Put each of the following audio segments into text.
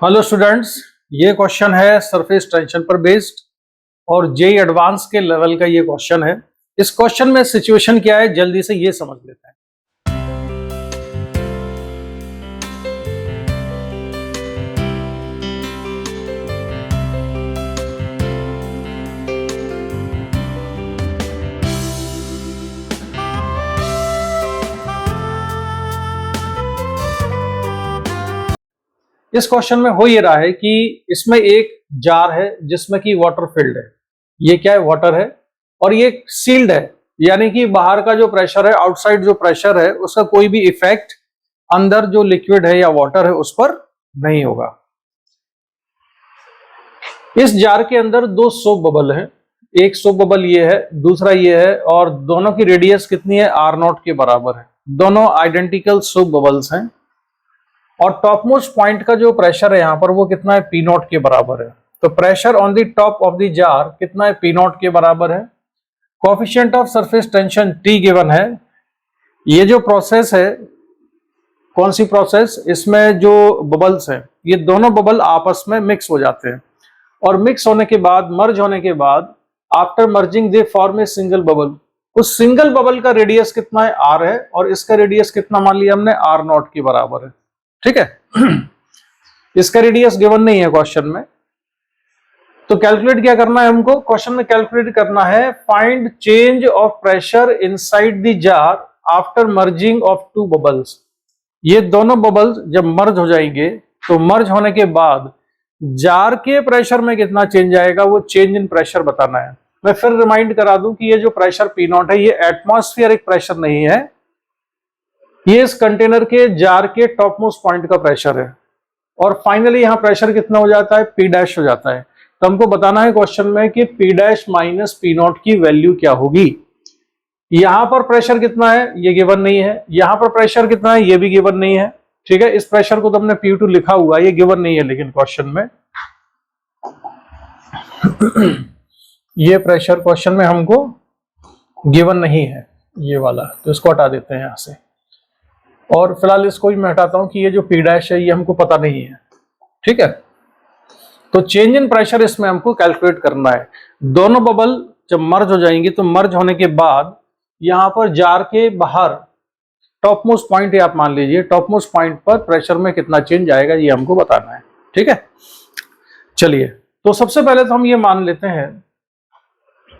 Hello students, ये question है surface tension पर बेस्ड और जेई एडवांस के लेवल का ये क्वेश्चन है। इस क्वेश्चन में सिचुएशन क्या है जल्दी से ये समझ लेते हैं। इस क्वेश्चन में हो ये रहा है कि इसमें एक जार है जिसमें कि वाटर फिल्ड है। ये क्या है? वाटर है और ये सील्ड है, यानी कि बाहर का जो प्रेशर है, आउटसाइड जो प्रेशर है, उसका कोई भी इफेक्ट अंदर जो लिक्विड है या वाटर है उस पर नहीं होगा। इस जार के अंदर दो सोप बबल हैं, एक सोप बबल ये है, दूसरा ये है, और दोनों की रेडियस कितनी है? R0 के बराबर है। दोनों आइडेंटिकल सोप बबल्स हैं और टॉप मोस्ट पॉइंट का जो प्रेशर है यहां पर वो कितना है? P0 के बराबर है। तो pressure on the top of the jar कितना है? P0 के बराबर है। Coefficient of surface tension T given है। ये जो प्रोसेस है, कौन सी प्रोसेस? इसमें जो बबल्स हैं ये दोनों बबल आपस में मिक्स हो जाते हैं और मिक्स होने के बाद, मर्ज होने के बाद, after merging they form a single bubble. उस सिंगल बबल का रेडियस कितना है? R है और इसका रेडियस कितना मान लिया हमने? R0 के बराबर है। ठीक है। इसका रेडियस गिवन नहीं है क्वेश्चन में, तो कैलकुलेट क्या करना है हमको? क्वेश्चन में कैलकुलेट करना है find change of pressure inside the jar after merging of two bubbles. ये दोनों बबल्स जब मर्ज हो जाएंगे तो मर्ज होने के बाद जार के प्रेशर में कितना चेंज आएगा, वो चेंज इन प्रेशर बताना है। मैं फिर रिमाइंड करा दूं कि ये जो प्रेशर P0 है ये एटमॉस्फेरिक प्रेशर नहीं है, ये इस कंटेनर के जार के टॉप मोस्ट पॉइंट का प्रेशर है। और फाइनली यहां प्रेशर कितना हो जाता है? P' हो जाता है। तो हमको बताना है क्वेश्चन में कि P' माइनस P0 की वैल्यू क्या होगी। यहां पर प्रेशर कितना है ये गिवन नहीं है, यहां पर प्रेशर कितना है ये भी गिवन नहीं है। ठीक है, इस प्रेशर को तो हमने P2 लिखा हुआ, ये गिवन नहीं है लेकिन क्वेश्चन में ये प्रेशर क्वेश्चन में हमको गिवन नहीं है, ये वाला, तो इसको हटा देते हैं यहां से। और फिलहाल इसको भी मैं हटाता हूं कि ये जो P' है ये हमको पता नहीं है। ठीक है, तो चेंज इन प्रेशर इसमें हमको कैलकुलेट करना है। दोनों बबल जब मर्ज हो जाएंगे तो मर्ज होने के बाद यहां पर जार के बाहर टॉप मोस्ट पॉइंट, ये आप मान लीजिए, टॉप मोस्ट पॉइंट पर प्रेशर में कितना चेंज आएगा ये हमको बताना है। ठीक है, चलिए, तो सबसे पहले तो हम ये मान लेते हैं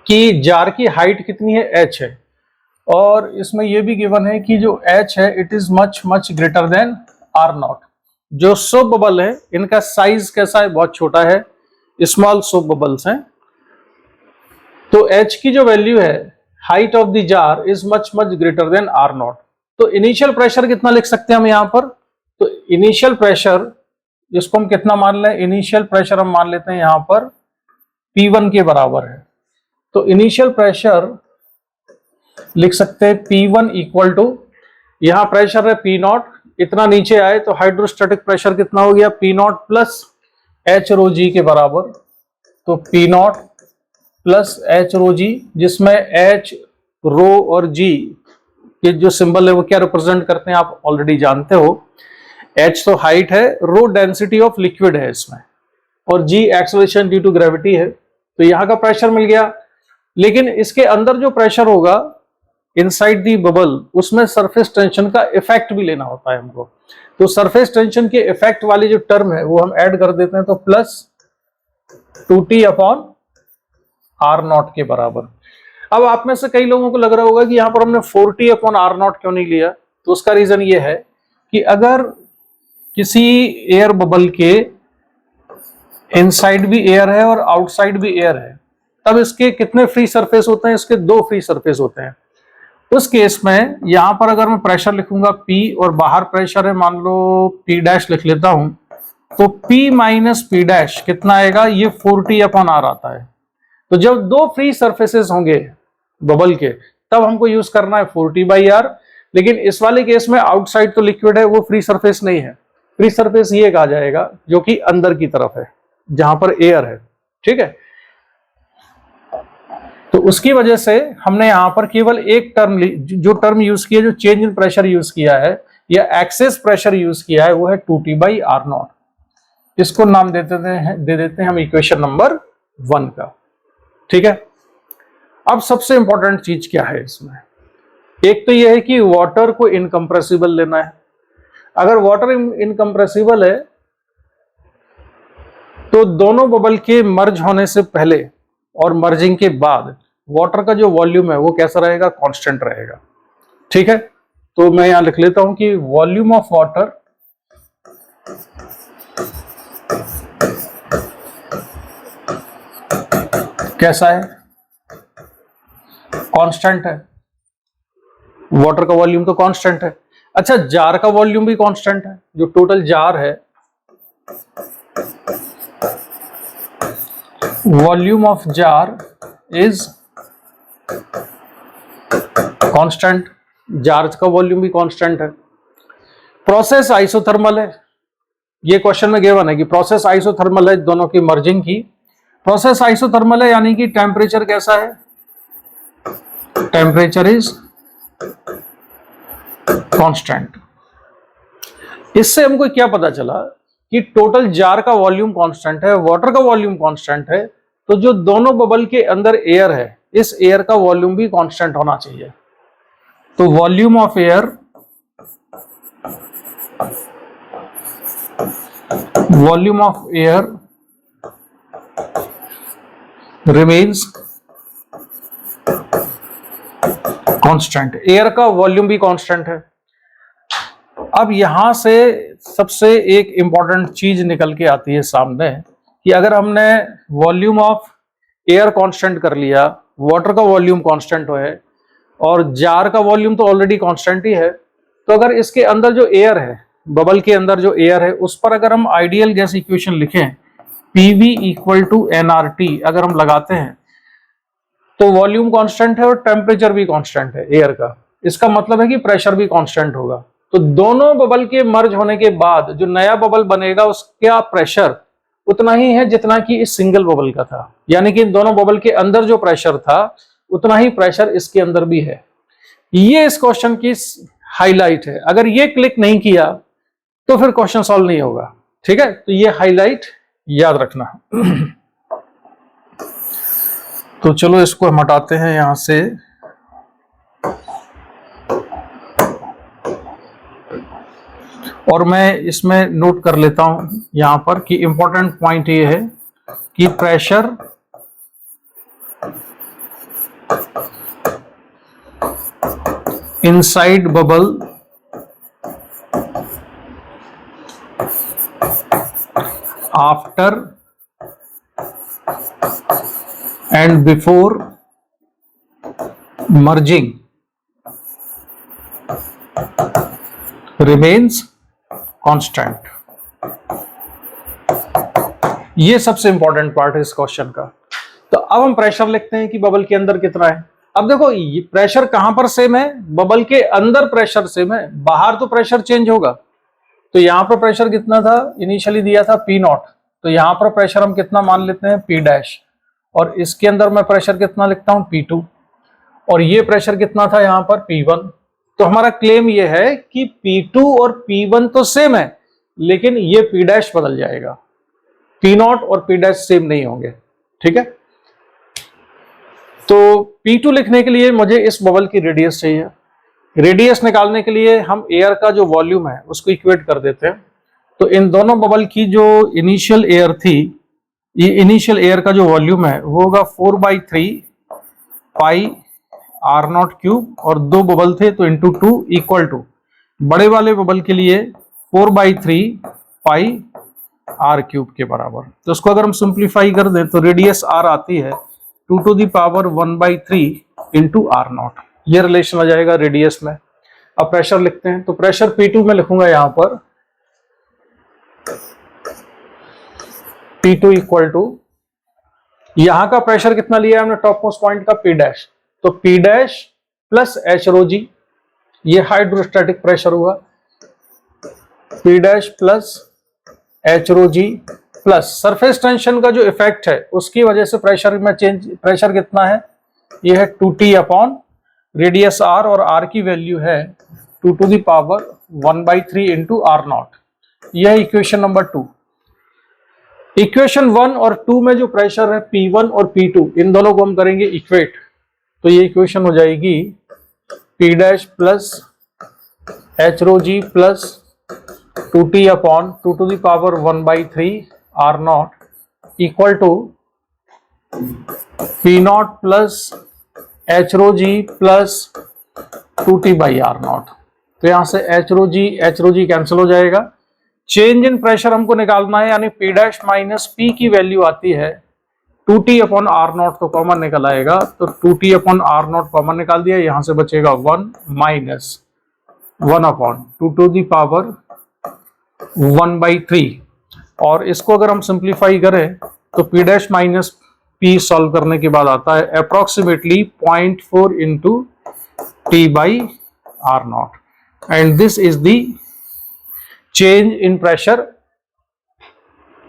कि जार की हाइट कितनी है? H है, और इसमें यह भी गिवन है कि जो H है it is much much greater than R0। जो सोप बबल है इनका साइज कैसा है? बहुत छोटा है, स्मॉल सोप बबल्स हैं। तो H की जो वैल्यू है, height of the jar is much much greater than R0। तो इनिशियल प्रेशर कितना लिख सकते हैं हम यहां पर? तो इनिशियल प्रेशर, जिसको हम कितना मान लें? इनिशियल प्रेशर हम मान लेते हैं यहां पर P1 के बराबर है। तो इनिशियल प्रेशर लिख सकते हैं P1 इक्वल टू, यहां प्रेशर है P0, इतना नीचे आए तो हाइड्रोस्टैटिक प्रेशर कितना हो गया? P0 प्लस H रो G के बराबर। तो P0 प्लस H रो G, जिसमें H रो और G ये जो सिंबल है वो क्या रिप्रेजेंट करते हैं आप ऑलरेडी जानते हो। H तो हाइट है, रो डेंसिटी ऑफ लिक्विड है इसमें, और G acceleration due to gravity है। तो यहां का प्रेशर मिल गया, लेकिन इसके अंदर जो प्रेशर होगा इनसाइड दी बबल, उसमें सरफेस टेंशन का इफेक्ट भी लेना होता है हमको। तो सरफेस टेंशन के इफेक्ट वाली जो टर्म है वो हम ऐड कर देते हैं, तो प्लस 2T अपॉन R0 के बराबर। अब आप में से कई लोगों को लग रहा होगा कि यहां पर हमने 4T अपॉन R0 क्यों नहीं लिया? तो उसका रीजन ये है कि अगर किसी एयर बबल के इनसाइड भी एयर है और आउटसाइड भी एयर है, तब इसके कितने फ्री सरफेस होते हैं? इसके दो फ्री सरफेस होते हैं। उस केस में यहां पर अगर मैं प्रेशर लिखूंगा P और बाहर प्रेशर है मान लो P' लिख लेता हूं, तो P माइनस P' कितना आएगा? ये 4T अपॉन R आता है। तो जब दो फ्री सरफेसेस होंगे बबल के तब हमको यूज करना है 4T बाई R। लेकिन इस वाले केस में आउटसाइड तो लिक्विड है, वो फ्री सरफेस नहीं है। फ्री सरफेस ये कहा जाएगा जो कि अंदर की तरफ है जहां पर एयर है। ठीक है, तो उसकी वजह से हमने यहां पर केवल एक टर्म, जो टर्म यूज किया, जो चेंज इन प्रेशर यूज किया है या एक्सेस प्रेशर यूज किया है, वो है 2T बाई R0। इसको नाम दे देते हैं हम इक्वेशन नंबर 1 का। ठीक है, अब सबसे इंपॉर्टेंट चीज क्या है इसमें, एक तो यह है कि वाटर को इनकम्प्रेसिबल लेना है। अगर वाटर इनकम्प्रेसिबल है तो दोनों बबल के मर्ज होने से पहले और मर्जिंग के बाद वाटर का जो वॉल्यूम है वो कैसा रहेगा, कांस्टेंट रहेगा। ठीक है, तो मैं यहां लिख लेता हूं कि वॉल्यूम ऑफ वाटर कैसा है, कांस्टेंट है। वाटर का वॉल्यूम तो कांस्टेंट है। अच्छा, जार का वॉल्यूम भी कांस्टेंट है। जो टोटल जार है, volume of jar is constant, jar का वॉल्यूम भी कांस्टेंट है। प्रोसेस आइसोथर्मल है, ये क्वेश्चन में गिवन है कि प्रोसेस आइसोथर्मल है, दोनों की मर्जिंग की। प्रोसेस आइसोथर्मल है यानी कि टेम्परेचर कैसा है, टेम्परेचर इज कांस्टेंट। इससे हमको क्या पता चला कि टोटल जार का वॉल्यूम कांस्टेंट है, वाटर का वॉल्यूम कांस्टेंट है, तो जो दोनों बबल के अंदर एयर है, इस एयर का वॉल्यूम भी कांस्टेंट होना चाहिए। तो volume of air, volume of air remains constant, air का वॉल्यूम भी कांस्टेंट है। अब यहां से सबसे एक इंपॉर्टेंट चीज निकल के आती है सामने कि अगर हमने वॉल्यूम ऑफ एयर कांस्टेंट कर लिया, वाटर का वॉल्यूम कांस्टेंट है और जार का वॉल्यूम तो ऑलरेडी कांस्टेंट ही है, तो अगर इसके अंदर जो एयर है, बबल के अंदर जो एयर है, उस पर अगर हम आइडियल गैस इक्वेशन लिखें PV इक्वल टू nRT अगर हम लगाते हैं तो वॉल्यूम कांस्टेंट है और टेम्परेचर भी कांस्टेंट है एयर का। इसका मतलब है कि प्रेशर भी कांस्टेंट होगा। तो दोनों बबल के मर्ज होने के बाद जो नया बबल बनेगा उसका प्रेशर उतना ही है जितना कि इस सिंगल बबल का था, यानी कि इन दोनों बबल के अंदर जो प्रेशर था उतना ही प्रेशर इसके अंदर भी है। ये इस क्वेश्चन की हाईलाइट है। अगर ये क्लिक नहीं किया तो फिर क्वेश्चन सॉल्व नहीं होगा। ठीक है, तो ये हाईलाइट याद रखना। तो चलो इसको हम हटाते हैं यहां से। और मैं इसमें नोट कर लेता हूं यहां पर कि इंपॉर्टेंट पॉइंट ये है कि pressure inside bubble after and before merging remains constant. ये सबसे इंपॉर्टेंट पार्ट है इस क्वेश्चन का। तो अब हम प्रेशर लिखते हैं कि बबल के अंदर कितना है। अब देखो ये प्रेशर कहां पर सेम है, बबल के अंदर प्रेशर सेम है, बाहर तो प्रेशर चेंज होगा। तो यहां पर प्रेशर कितना था, इनिशियली दिया था P0, तो यहां पर प्रेशर हम कितना मान लेते हैं P', और इसके अंदर मैं प्रेशर कितना लिखता हूं P2, और ये प्रेशर कितना था यहां पर P1। तो हमारा क्लेम ये है कि P2 और P1 तो सेम है, लेकिन ये P' बदल जाएगा, P0 और P' सेम नहीं होंगे। ठीक है, तो P2 लिखने के लिए मुझे इस बबल की रेडियस चाहिए। रेडियस निकालने के लिए हम एयर का जो वॉल्यूम है उसको इक्वेट कर देते हैं। तो इन दोनों बबल की जो इनिशियल एयर थी, ये इनिशियल एयर का जो वॉल्यूम है वो होगा 4/3 पाई R0 क्यूब, और दो बबल थे तो इंटू 2 इक्वल टू बड़े वाले बबल के लिए 4/3 पाई R क्यूब के बराबर। तो इसको अगर हम सिंप्लीफाई कर दें तो रेडियस R आती है 2 to the power 1/3 into R0। ये रिलेशन आ जाएगा रेडियस में। अब प्रेशर लिखते हैं, तो प्रेशर P2 में लिखूंगा यहां पर P2 इक्वल टू, यहां का प्रेशर कितना लिया है हमने टॉप मोस्ट पॉइंट का P', तो P' plus H rho g, ये हाइड्रोस्टैटिक प्रेशर हुआ। P' plus H rho g plus surface tension का जो इफेक्ट है उसकी वजह से प्रेशर में चेंज, प्रेशर कितना है, ये है 2T अपॉन रेडियस R, और R की वैल्यू है 2 to the power 1/3 into R0। यह है इक्वेशन नंबर 2। इक्वेशन 1 और 2 में जो प्रेशर है P1 और P2, इन दोनों को हम करेंगे इक्वेट, तो ये इक्वेशन हो जाएगी P dash plus H rho G plus 2T upon 2 to the power 1/3 R nought equal to P nought plus H rho G plus 2T by R nought. तो यहां से एच रो जी cancel हो जाएगा। Change in pressure हमको निकालना है, यानी P dash minus P की वैल्यू आती है 2T अपॉन R नॉट, तो कॉमन निकल आएगा, तो 2T upon R not common निकाल दिया, यहां से बचेगा 1 minus 1 upon 2 to the power 1/3। और इसको अगर हम सिंप्लीफाई करें तो P dash minus P solve करने के बाद आता है approximately 0.4 into T by R nought, and this is the change in pressure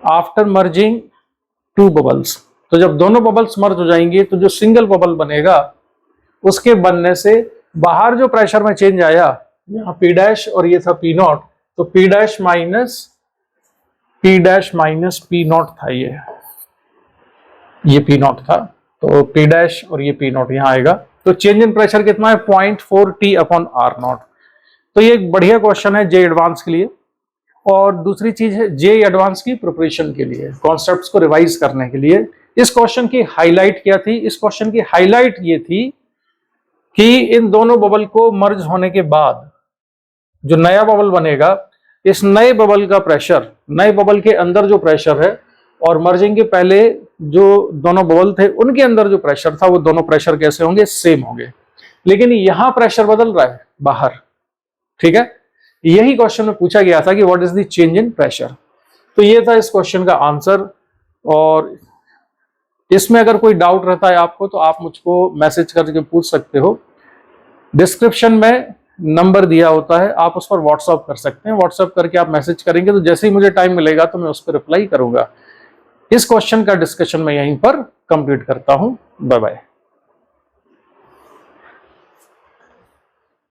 after merging two bubbles. तो जब दोनों बबल्स मर्ज हो जाएंगे तो जो सिंगल बबल बनेगा उसके बनने से बाहर जो प्रेशर में चेंज आया, यहाँ P डैश और ये था P नॉट, तो P dash minus P not था, ये P नॉट था, तो P डैश और ये P नॉट यहाँ आएगा। तो चेंज इन प्रेशर कितना है 0.4 T अपॉन R नॉट। तो ये एक बढ़िया क्वेश्चन है जे एडवांस के लिए। और दूसरी चीज है जे एडवांस की प्रिपरेशन के लिए, कॉन्सेप्ट्स को रिवाइज करने के लिए। इस क्वेश्चन की हाईलाइट क्या थी? इस क्वेश्चन की हाईलाइट ये थी कि इन दोनों बबल को मर्ज होने के बाद जो नया बबल बनेगा, इस नए बबल का प्रेशर, नए बबल के अंदर जो प्रेशर है और मर्जिंग के पहले जो दोनों बबल थे उनके अंदर जो प्रेशर था, वो दोनों प्रेशर कैसे होंगे? सेम होंगे। लेकिन यहां प्रेशर बदल रहा है बाहर, ठीक है। यही क्वेश्चन में पूछा गया था कि what is the change in pressure. तो ये था इस क्वेश्चन का आंसर। और इसमें अगर कोई डाउट रहता है आपको तो आप मुझको मैसेज करके पूछ सकते हो। डिस्क्रिप्शन में नंबर दिया होता है, आप उस पर व्हाट्सएप कर सकते हैं। व्हाट्सएप करके आप मैसेज करेंगे तो जैसे ही मुझे टाइम मिलेगा तो मैं उस पर रिप्लाई करूंगा। इस क्वेश्चन का डिस्कशन मैं यहीं पर कंप्लीट करता हूं। Bye bye.